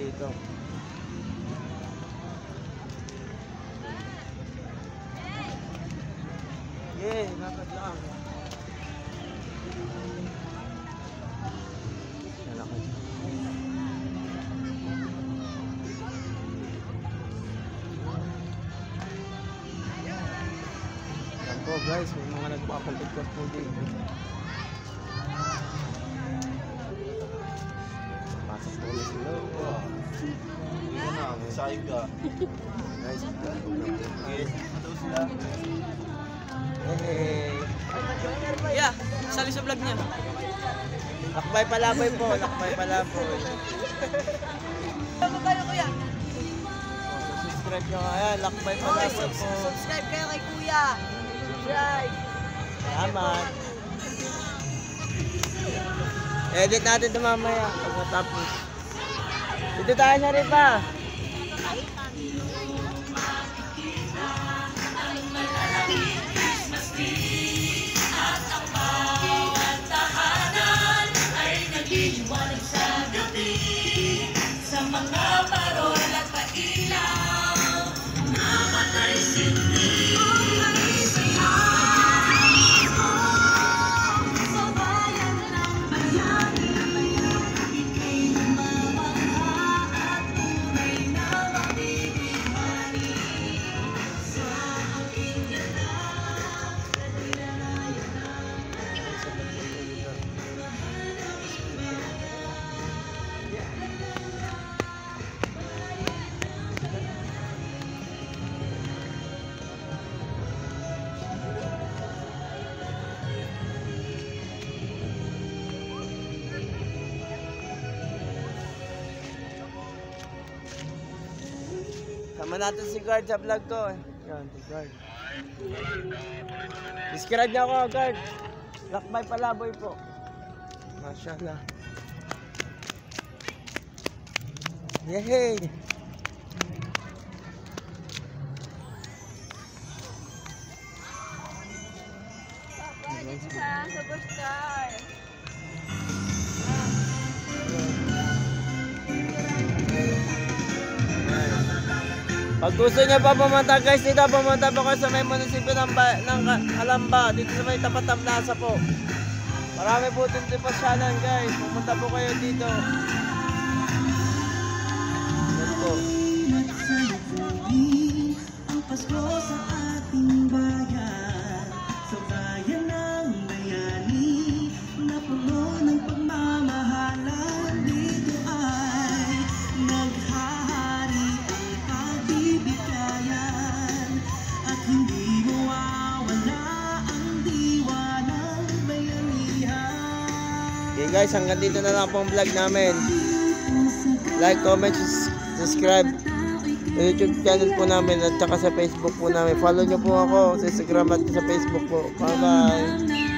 dito. Yeah, lakad lang. Lakad. Yan po guys, may mga nagpapalikot po dito. Pasok po na sila. Hindi na, sayang ka. Guys, Okay, ito sila. hey. Yeah, sali sa vlog niya. Lakbay palaboy po, lakbay palaboy. Magkano kuya? Subscribe nyo nga yan, lakbay palaboy po. Subscribe kayo kay kuya. Subscribe. Salamat. Edit natin ito mamaya pag matapos. Dito tayo na rin pa. Sa mga parol at pailaw, namatay sindi. Sa bayan ng bayani, ika'y lumamangha at tunay na mabibigani. Sa aking yanak, kadilanayan na. Sama natin si Guard sa vlog ko. Yan, si Guard. Subscribe niyo ako, Guard. Lakbay palaboy po. Mashallah. Yay! Superstar. Pag gusto niya pa pumunta guys dito, pumunta po kayo sa may munisipyo ng Calamba, dito sa may tapat ng plaza po. Marami po dito pasyalan guys, pumunta po kayo dito. Yan po. Nagsalubungin ang Pasko sa ating bayan, sa bayan ng bayani, na puno ng pagmamahalan. Dito ay naghahari ang pagbibigayan, at hindi mawawala ang diwa ng bayanihan. Okay guys, hanggang dito na lang po ang vlog namin. Like, comment, subscribe sa YouTube channel po namin at saka sa Facebook po namin. Follow nyo po ako sa Instagram at sa Facebook po. Bye bye!